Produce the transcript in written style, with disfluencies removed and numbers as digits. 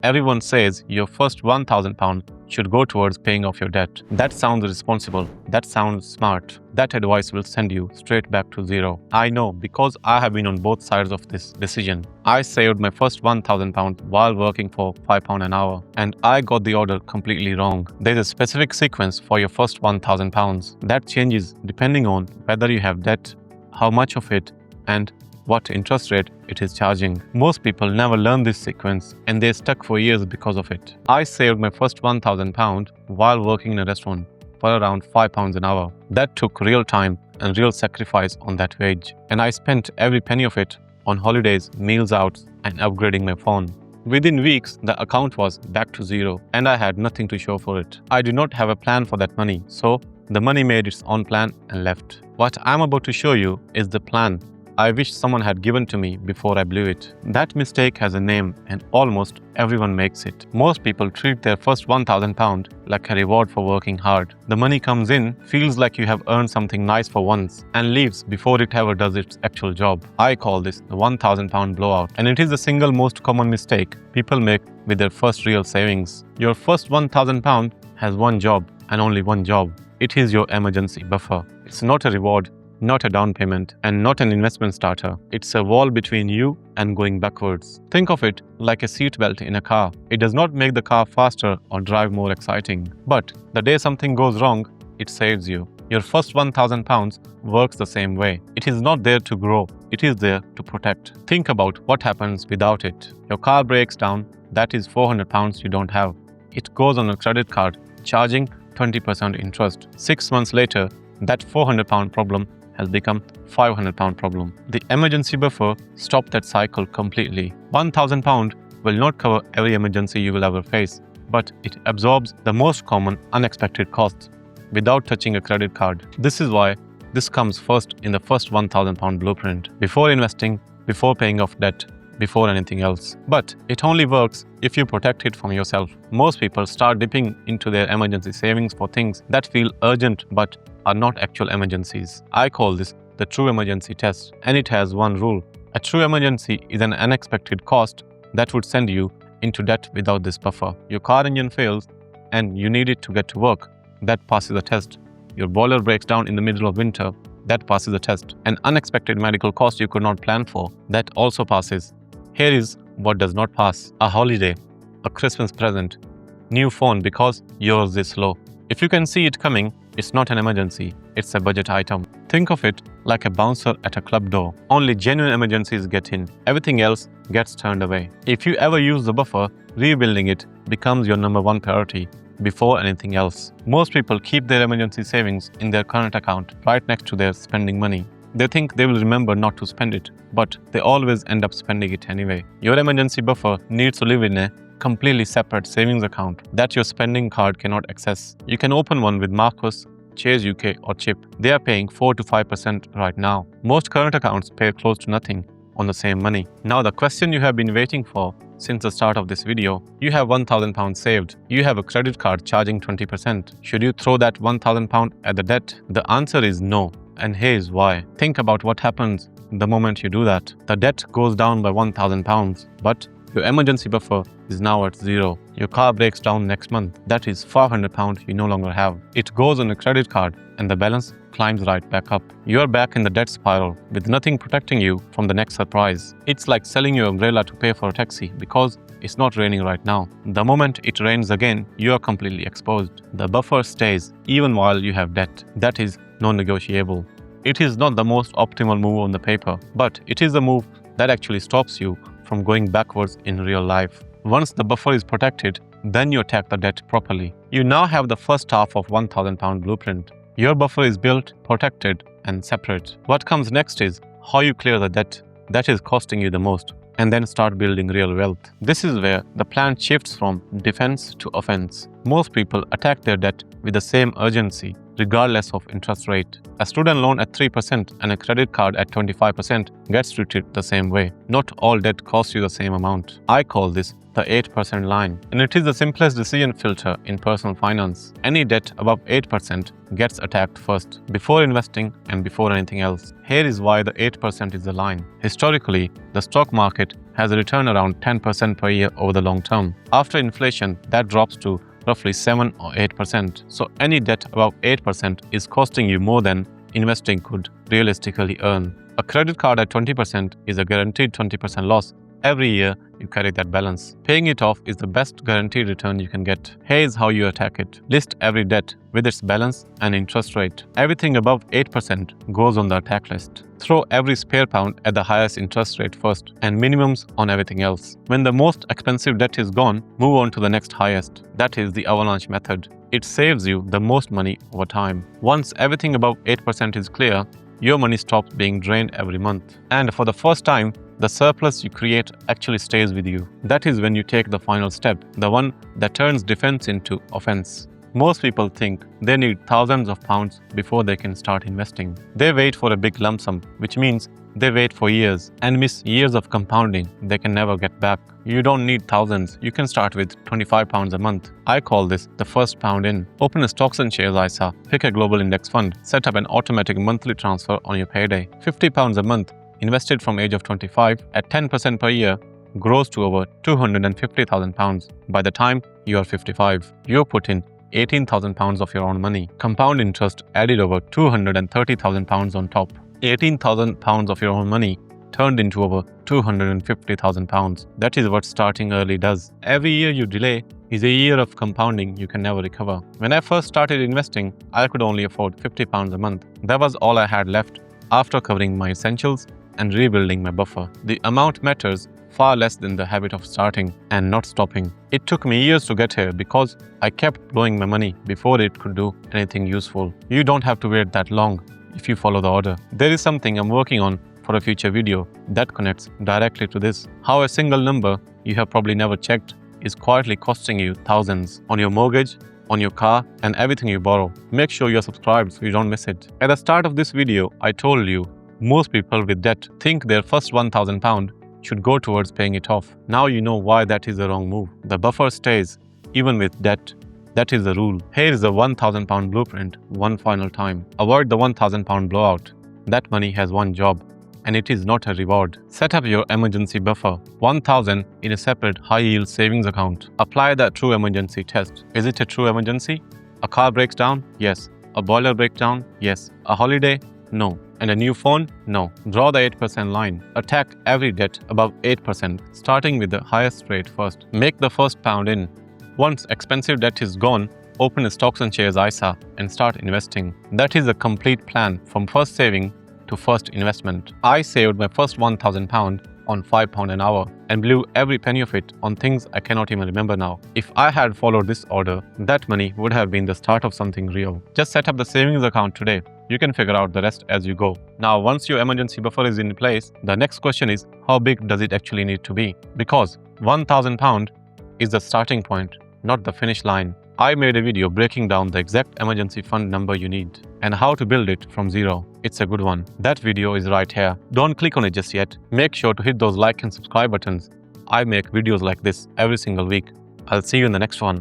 Everyone says your first £1,000 should go towards paying off your debt. That sounds responsible. That sounds smart. That advice will send you straight back to zero. I know because I have been on both sides of this decision. I saved my first £1,000 while working for £5 an hour, and I got the order completely wrong. There's a specific sequence for your first £1,000 that changes depending on whether you have debt, how much of it, and what interest rate it is charging. Most people never learn this sequence and they're stuck for years because of it. I saved my first £1,000 while working in a restaurant for around £5 an hour. That took real time and real sacrifice on that wage. And I spent every penny of it on holidays, meals out, and upgrading my phone. Within weeks, the account was back to zero and I had nothing to show for it. I did not have a plan for that money, so the money made its own plan and left. What I'm about to show you is the plan I wish someone had given to me before I blew it. That mistake has a name and almost everyone makes it. Most people treat their first £1,000 like a reward for working hard. The money comes in, feels like you have earned something nice for once, and leaves before it ever does its actual job. I call this the £1,000 blowout, and it is the single most common mistake people make with their first real savings. Your first £1,000 has one job and only one job. It is your emergency buffer. It's not a reward, not a down payment, and not an investment starter. It's a wall between you and going backwards. Think of it like a seatbelt in a car. It does not make the car faster or drive more exciting. But the day something goes wrong, it saves you. Your first £1,000 works the same way. It is not there to grow. It is there to protect. Think about what happens without it. Your car breaks down. That is £400 you don't have. It goes on a credit card, charging 20% interest. 6 months later, that £400 problem has become £500 problem. The emergency buffer stopped that cycle completely. £1,000 will not cover every emergency you will ever face, but it absorbs the most common unexpected costs without touching a credit card. This is why this comes first in the first £1,000 blueprint. Before investing, before paying off debt, before anything else. But it only works if you protect it from yourself. Most people start dipping into their emergency savings for things that feel urgent but are not actual emergencies. I call this the true emergency test, and it has one rule. A true emergency is an unexpected cost that would send you into debt without this buffer. Your car engine fails and you need it to get to work. That passes the test. Your boiler breaks down in the middle of winter. That passes the test. An unexpected medical cost you could not plan for. That also passes. Here is what does not pass: a holiday, a Christmas present, new phone because yours is slow. If you can see it coming, it's not an emergency, it's a budget item. Think of it like a bouncer at a club door. Only genuine emergencies get in. Everything else gets turned away. If you ever use the buffer, rebuilding it becomes your number one priority before anything else. Most people keep their emergency savings in their current account right next to their spending money. They think they will remember not to spend it, but they always end up spending it anyway. Your emergency buffer needs to live in a completely separate savings account that your spending card cannot access. You can open one with Marcus, Chase UK or Chip. They are paying 4 to 5% right now. Most current accounts pay close to nothing on the same money. Now the question you have been waiting for since the start of this video: you have £1,000 saved. You have a credit card charging 20%. Should you throw that £1,000 at the debt? The answer is no. And here's why. Think about what happens the moment you do that. The debt goes down by £1,000, but your emergency buffer is now at zero. Your car breaks down next month. That is £500 you no longer have. It goes on a credit card and the balance climbs right back up. You are back in the debt spiral with nothing protecting you from the next surprise. It's like selling your umbrella to pay for a taxi because it's not raining right now. The moment it rains again, you are completely exposed. The buffer stays even while you have debt. That is non-negotiable. It is not the most optimal move on the paper, but it is the move that actually stops you from going backwards in real life. Once the buffer is protected, then you attack the debt properly. You now have the first half of £1,000 blueprint. Your buffer is built, protected, and separate. What comes next is how you clear the debt that is costing you the most, and then start building real wealth. This is where the plan shifts from defense to offense. Most people attack their debt with the same urgency, regardless of interest rate. A student loan at 3% and a credit card at 25% gets treated the same way. Not all debt costs you the same amount. I call this the 8% line, and it is the simplest decision filter in personal finance. Any debt above 8% gets attacked first, before investing and before anything else. Here is why the 8% is the line. Historically, the stock market has a return around 10% per year over the long term. After inflation, that drops to roughly 7 or 8%. So any debt above 8% is costing you more than investing could realistically earn. A credit card at 20% is a guaranteed 20% loss. Every year, you carry that balance. Paying it off is the best guaranteed return you can get. Here's how you attack it. List every debt with its balance and interest rate. Everything above 8% goes on the attack list. Throw every spare pound at the highest interest rate first and minimums on everything else. When the most expensive debt is gone, move on to the next highest. That is the Avalanche Method. It saves you the most money over time. Once everything above 8% is clear, your money stops being drained every month. And for the first time, the surplus you create actually stays with you. That is when you take the final step, the one that turns defense into offense. Most people think they need thousands of pounds before they can start investing. They wait for a big lump sum, which means they wait for years and miss years of compounding they can never get back. You don't need thousands. You can start with £25 a month. I call this the first pound in. Open a stocks and shares ISA, pick a global index fund, set up an automatic monthly transfer on your payday. £50 a month invested from age of 25 at 10% per year grows to over £250,000 by the time you are 55. You put in £18,000 of your own money. Compound interest added over £230,000 on top. £18,000 of your own money turned into over £250,000. That is what starting early does. Every year you delay is a year of compounding you can never recover. When I first started investing, I could only afford £50 a month. That was all I had left after covering my essentials and rebuilding my buffer. The amount matters far less than the habit of starting and not stopping. It took me years to get here because I kept blowing my money before it could do anything useful. You don't have to wait that long if you follow the order. There is something I'm working on for a future video that connects directly to this. How a single number you have probably never checked is quietly costing you thousands on your mortgage, on your car, and everything you borrow. Make sure you're subscribed so you don't miss it. At the start of this video, I told you most people with debt think their first £1,000 should go towards paying it off. Now you know why that is the wrong move. The buffer stays even with debt. That is the rule. Here is the £1,000 blueprint one final time. Avoid the £1,000 blowout. That money has one job, and it is not a reward. Set up your emergency buffer, 1,000 in a separate high-yield savings account. Apply the true emergency test. Is it a true emergency? A car breaks down? Yes. A boiler breaks down? Yes. A holiday? No. And a new phone? No. Draw the 8% line. Attack every debt above 8%, starting with the highest rate first. Make the first pound in. Once expensive debt is gone, open a stocks and shares ISA and start investing. That is a complete plan from first saving to first investment. I saved my first £1,000 on £5 an hour and blew every penny of it on things I cannot even remember now. If I had followed this order, that money would have been the start of something real. Just set up the savings account today. You can figure out the rest as you go. Now, once your emergency buffer is in place, the next question is, how big does it actually need to be? Because £1,000 is the starting point, not the finish line. I made a video breaking down the exact emergency fund number you need and how to build it from zero. It's a good one. That video is right here. Don't click on it just yet. Make sure to hit those like and subscribe buttons. I make videos like this every single week. I'll see you in the next one.